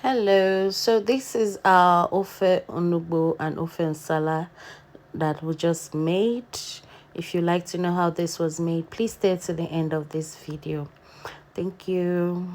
Hello, so this is our ofe onugbu and ofe nsala that we just made. If you'd like to know how this was made, please stay to the end of this video. Thank you.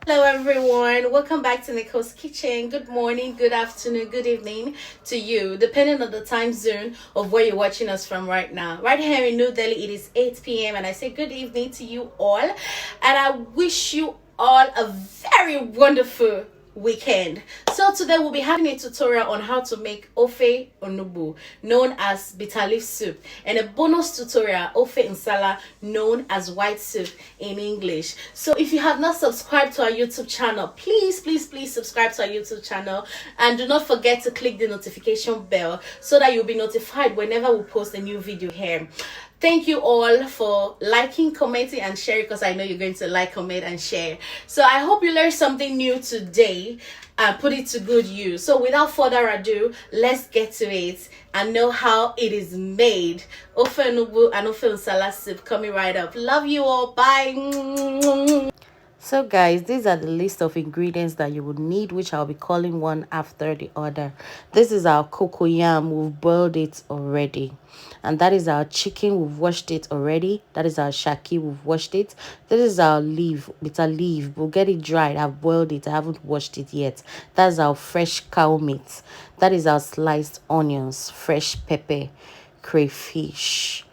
Hello everyone, welcome back to Nicole's Kitchen. Good morning, good afternoon, good evening to you, depending on the time zone of where you're watching us from right now. Right here in New Delhi, it is 8 p.m. and I say good evening to you all, and I wish you all a very wonderful weekend. So today we'll be having a tutorial on how to make ofe onugbu, known as bitter leaf soup, and a bonus tutorial, ofe nsala, known as white soup in English. So if you have not subscribed to our YouTube channel, please subscribe to our YouTube channel, and do not forget to click the notification bell so that you'll be notified whenever we post a new video here. Thank you all for liking, commenting, and sharing, because I know you're going to like, comment, and share. So I hope you learned something new today and put it to good use. So without further ado, let's get to it and know how it is made. Ofe onugbu and ofe nsala soup coming right up. Love you all. Bye. So guys, these are the list of ingredients that you would need, which I'll be calling one after the other. This is our cocoyam. We've boiled it already. And that is our chicken. We've washed it already. That is our shaki. We've washed it. This is our leaf, bitter leaf. We'll get it dried. I've boiled it. I haven't washed it yet. That's our fresh cow meat. That is our sliced onions, fresh pepper, crayfish,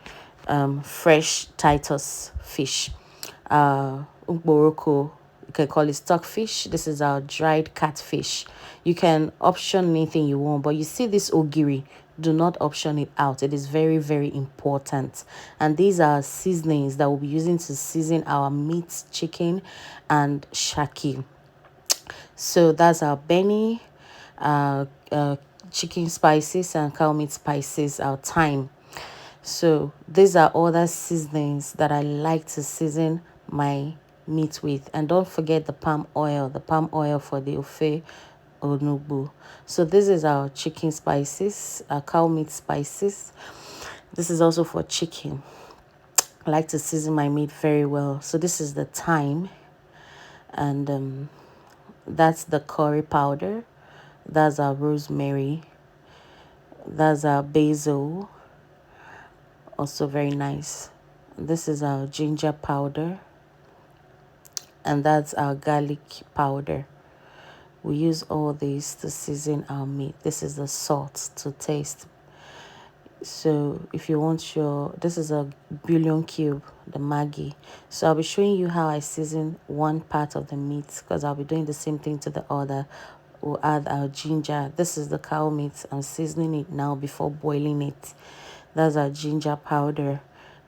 fresh Titus fish, ukboroko, you can call it stockfish. This is our dried catfish. You can option anything you want, but you see this ogiri, do not option it out. It is very important. And these are seasonings that we'll be using to season our meat, chicken, and shaki. So that's our beni, chicken spices, and cow meat spices, our thyme. So these are other seasonings that I like to season my meat with. And don't forget the palm oil for the ofe onugbu. So this is our chicken spices, our cow meat spices. This is also for chicken. I like to season my meat very well. So this is the thyme, and that's the curry powder. That's our rosemary. That's our basil, also very nice. This is our ginger powder, and that's our garlic powder. We use all these to season our meat. This is the salt to taste. So if you want this is a bouillon cube, the Maggi. So I'll be showing you how I season one part of the meat, because I'll be doing the same thing to the other. We'll add our ginger. This is the cow meat. I'm seasoning it now before boiling it. That's our ginger powder.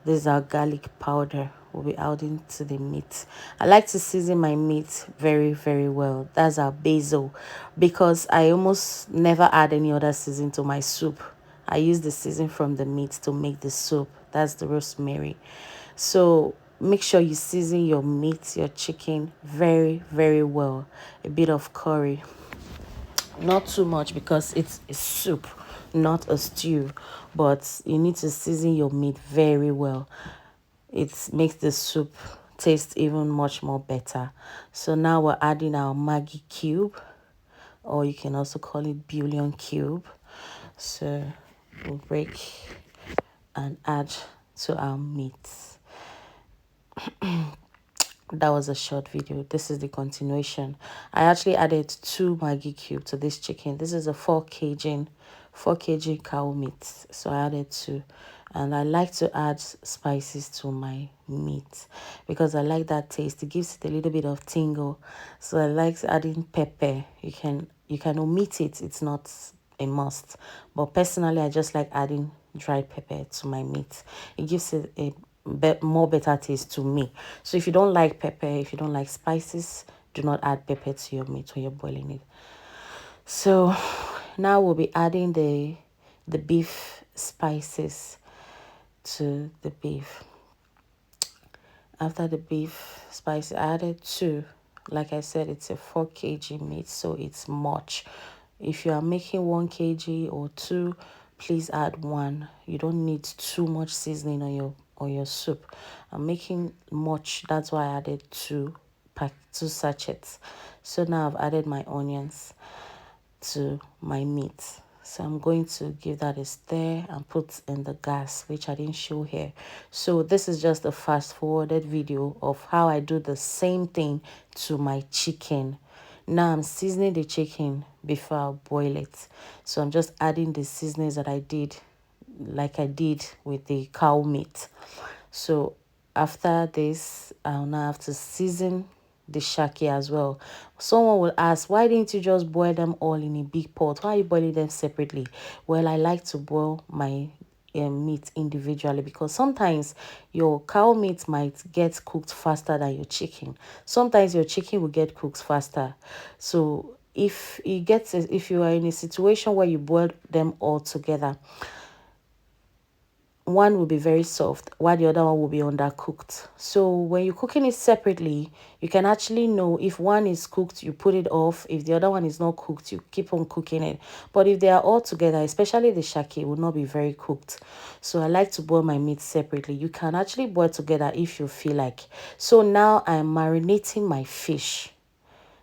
This is our garlic powder. We'll be adding to the meat. I like to season my meat very well. That's our basil, because I almost never add any other season to my soup. I use the season from the meat to make the soup. That's the rosemary. So make sure you season your meat, your chicken very well. A bit of curry, not too much, because it's a soup, not a stew, but you need to season your meat very well. It makes the soup taste even much more better. So now we're adding our Maggi cube, or you can also call it bouillon cube. So we'll break and add to our meat. That was a short video. This is the continuation. I actually added 2 Maggi cube to this chicken. This is a 4 kg cow meat. So I added 2. And I like to add spices to my meat because I like that taste. It gives it a little bit of tingle. So I like adding pepper. You can omit it. It's not a must. But personally, I just like adding dried pepper to my meat. It gives it a more better taste to me. So if you don't like pepper, if you don't like spices, do not add pepper to your meat when you're boiling it. So now we'll be adding the beef spices to the beef. After the beef spice, I added 2. Like I said, it's a 4 kg meat, so it's much. If you are making 1 kg or 2, please add 1. You don't need too much seasoning on your soup. I'm making much, that's why I added 2 two sachets. So now I've added my onions to my meat. So I'm going to give that a stir and put in the gas, which I didn't show here. So this is just a fast forwarded video of how I do the same thing to my chicken. Now I'm seasoning the chicken before I boil it. So I'm just adding the seasonings that I did, like I did with the cow meat. So after this, I'll now have to season the shaki as well. Someone will ask, why didn't you just boil them all in a big pot? Why are you boiling them separately? Well, I like to boil my meat individually, because sometimes your cow meat might get cooked faster than your chicken. Sometimes your chicken will get cooked faster. So if you are in a situation where you boil them all together, one will be very soft while the other one will be undercooked. So when you're cooking it separately, you can actually know if one is cooked, you put it off. If the other one is not cooked, you keep on cooking it. But if they are all together, especially the shaki, it will not be very cooked. So I like to boil my meat separately. You can actually boil together if you feel like. So now I'm marinating my fish.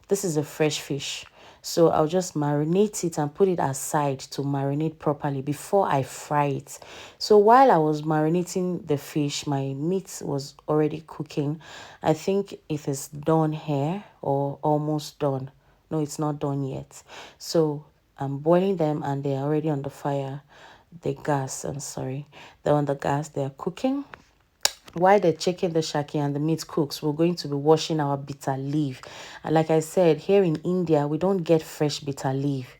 This is a fresh fish. So I'll just marinate it and put it aside to marinate properly before I fry it. So while I was marinating the fish, my meat was already cooking. I think it is done here or almost done. No, it's not done yet. So I'm boiling them and they're already on the fire. They're on the gas, they're cooking. While the chicken, the shaki, and the meat cooks, we're going to be washing our bitter leaf. And like I said, here in India, we don't get fresh bitter leaf.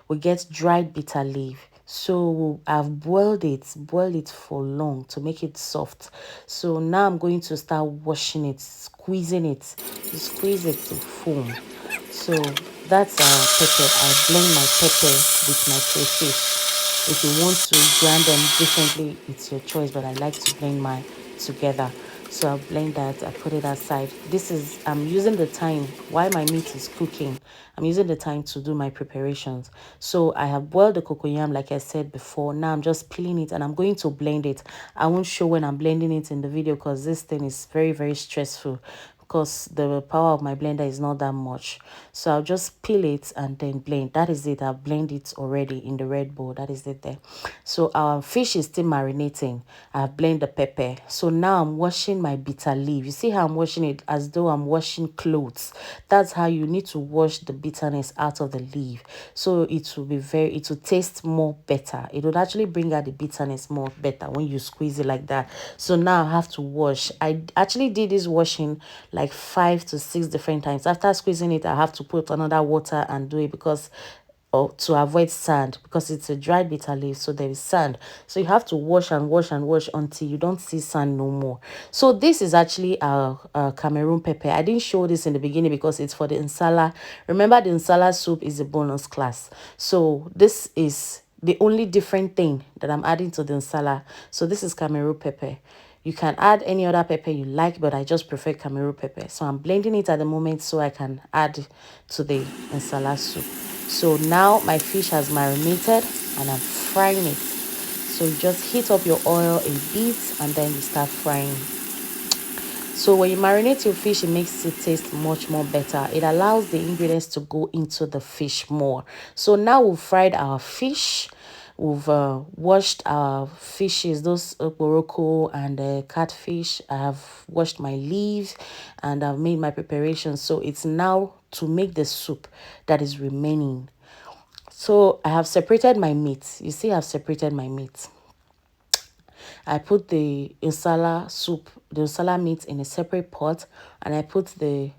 We get dried bitter leaf. So I've boiled it for long to make it soft. So now I'm going to start washing it, squeezing it. You squeeze it to foam. So that's our pepper. I blend my pepper with my crayfish. If you want to grind them differently, it's your choice, but I like to blend mine together. So I'll blend that, I put it aside. I'm using the time while my meat is cooking. I'm using the time to do my preparations. So I have boiled the cocoyam, like I said before. Now I'm just peeling it and I'm going to blend it. I won't show when I'm blending it in the video because this thing is very, very stressful, because the power of my blender is not that much. So I'll just peel it and then blend. That is it. I've blended it already in the red bowl. That is it there. So our fish is still marinating. I've blended the pepper. So now I'm washing my bitter leaf. You see how I'm washing it as though I'm washing clothes. That's how you need to wash the bitterness out of the leaf. So it will taste more better. It would actually bring out the bitterness more better when you squeeze it like that. So now I have to wash. I actually did this washing like 5 to 6 different times. After squeezing it, I have to put another water and do it because to avoid sand, because it's a dried bitter leaf, so there is sand. So you have to wash and wash and wash until you don't see sand no more. So this is actually a Cameroon pepper. I didn't show this in the beginning because it's for the nsala. Remember, the nsala soup is a bonus class. So this is the only different thing that I'm adding to the nsala. So this is Cameroon pepper. You can add any other pepper you like, but I just prefer Cameroon pepper. So I'm blending it at the moment so I can add to the nsala soup. So now my fish has marinated and I'm frying it. So you just heat up your oil a bit and then you start frying. So when you marinate your fish, it makes it taste much more better. It allows the ingredients to go into the fish more. So now we've fried our fish. We've washed our fishes, those okporoko and catfish. I have washed my leaves and I've made my preparations. So it's now to make the soup that is remaining. So I have separated my meat. You see, I've separated my meat. I put the nsala soup, the nsala meat in a separate pot, and I put the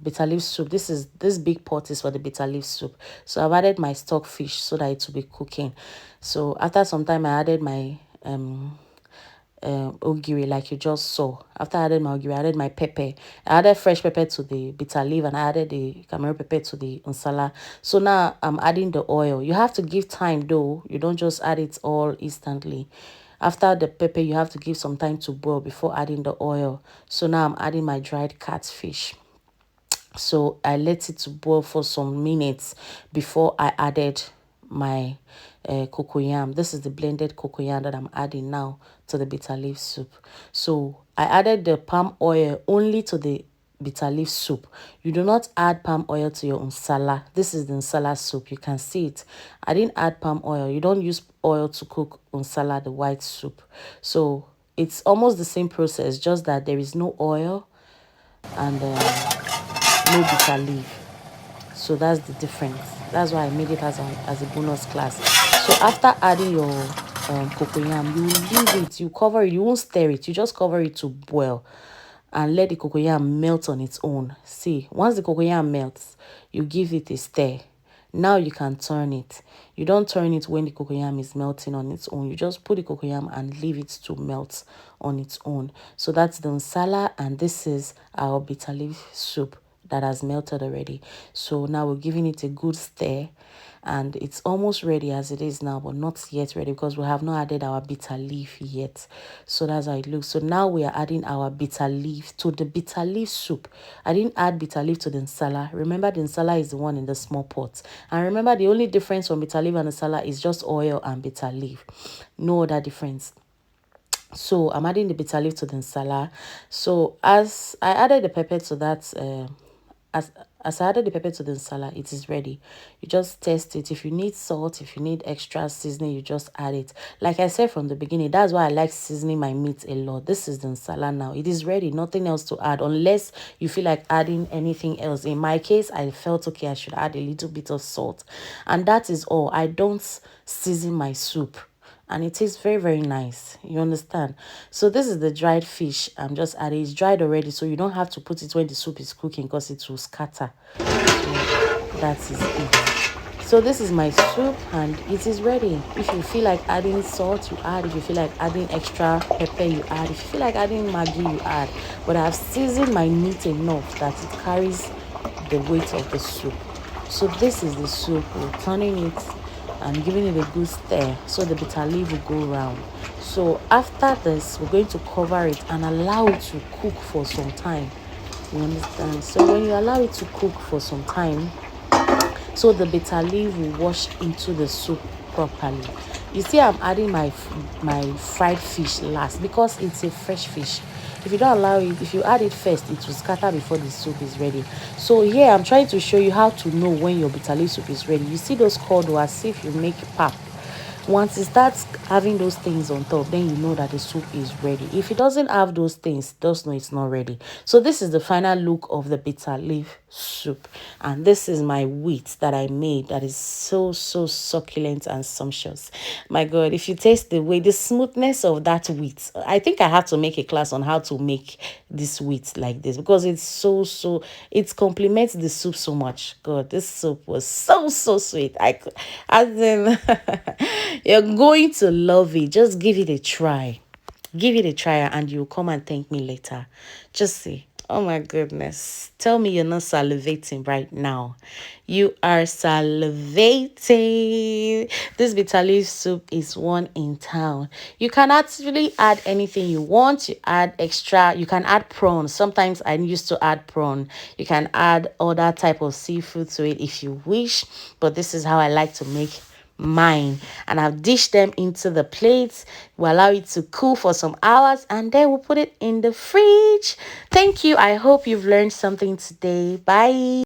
bitter leaf soup. This big pot is for the bitter leaf soup. So I've added my stock fish so that it will be cooking. So after some time, I added my ogiri, like you just saw. After I added my ogiri, I added my pepper. I added fresh pepper to the bitter leaf and I added the Cameroon pepper to the nsala. So now I'm adding the oil. You have to give time though. You don't just add it all instantly. After the pepper, you have to give some time to boil before adding the oil. So now I'm adding my dried catfish. So I let it to boil for some minutes before I added my cocoyam. This is the blended cocoyam that I'm adding now to the bitter leaf soup. So I added the palm oil only to the bitter leaf soup. You do not add palm oil to your nsala. This is the nsala soup. You can see it. I didn't add palm oil. You don't use oil to cook nsala, the white soup. So it's almost the same process, just that there is no oil and no bitter leaf. So that's the difference. That's why I made it as a bonus class. So after adding your cocoyam, you leave it, you cover it, you won't stir it, you just cover it to boil and let the cocoyam melt on its own. See, once the cocoyam melts, you give it a stir. Now you can turn it. You don't turn it when the cocoyam is melting on its own. You just put the cocoyam and leave it to melt on its own. So that's the nsala, and this is our bitter leaf soup that has melted already. So now we're giving it a good stir, and it's almost ready as it is now, but not yet ready because we have not added our bitter leaf yet. So that's how it looks. So now we are adding our bitter leaf to the bitter leaf soup. I didn't add bitter leaf to the nsala. Remember, the nsala is the one in the small pot. And remember, the only difference from bitter leaf and nsala is just oil and bitter leaf. No other difference. So I'm adding the bitter leaf to the nsala. So as I added the pepper to that, as as I added the pepper to the nsala, it is ready. You just test it. If you need salt, if you need extra seasoning, you just add it. Like I said from the beginning, that's why I like seasoning my meat a lot. This is the nsala now. It is ready. Nothing else to add unless you feel like adding anything else. In my case, I felt okay, I should add a little bit of salt. And that is all. I don't season my soup, and it tastes very, very nice. You understand? So this is the dried fish. I'm just adding. It's dried already, so you don't have to put it when the soup is cooking because it will scatter. So that is it. So this is my soup and it is ready. If you feel like adding salt, you add. If you feel like adding extra pepper, you add. If you feel like adding maggi, you add. But I've seasoned my meat enough that it carries the weight of the soup. So this is the soup. We're turning it and giving it a good stir so the bitter leaf will go round. So after this, we're going to cover it and allow it to cook for some time. You understand? So when you allow it to cook for some time, so the bitter leaf will wash into the soup properly. You see, I'm adding my fried fish last because it's a fresh fish. If you don't allow it, if you add it first, it will scatter before the soup is ready. So here I'm trying to show you how to know when your bitter leaf soup is ready. You see those cords, as if you make pap. Once it starts having those things on top, then you know that the soup is ready. If it doesn't have those things, just know it's not ready. So this is the final look of the bitter leaf soup, and this is my wheat that I made that is so succulent and sumptuous. My God, if you taste the smoothness of that wheat, I think I have to make a class on how to make this wheat like this because it's it complements the soup so much. God, this soup was so sweet. As in you're going to love it. Just give it a try. Give it a try and you'll come and thank me later. Just see. Oh my goodness. Tell me you're not salivating right now. You are salivating. This bitter leaf soup is one in town. You can actually add anything you want. You add extra. You can add prawn. Sometimes I used to add prawn. You can add other type of seafood to it if you wish. But this is how I like to make mine, and I've dished them into the plates. We'll allow it to cool for some hours and then we'll put it in the fridge. Thank you. I hope you've learned something today. Bye.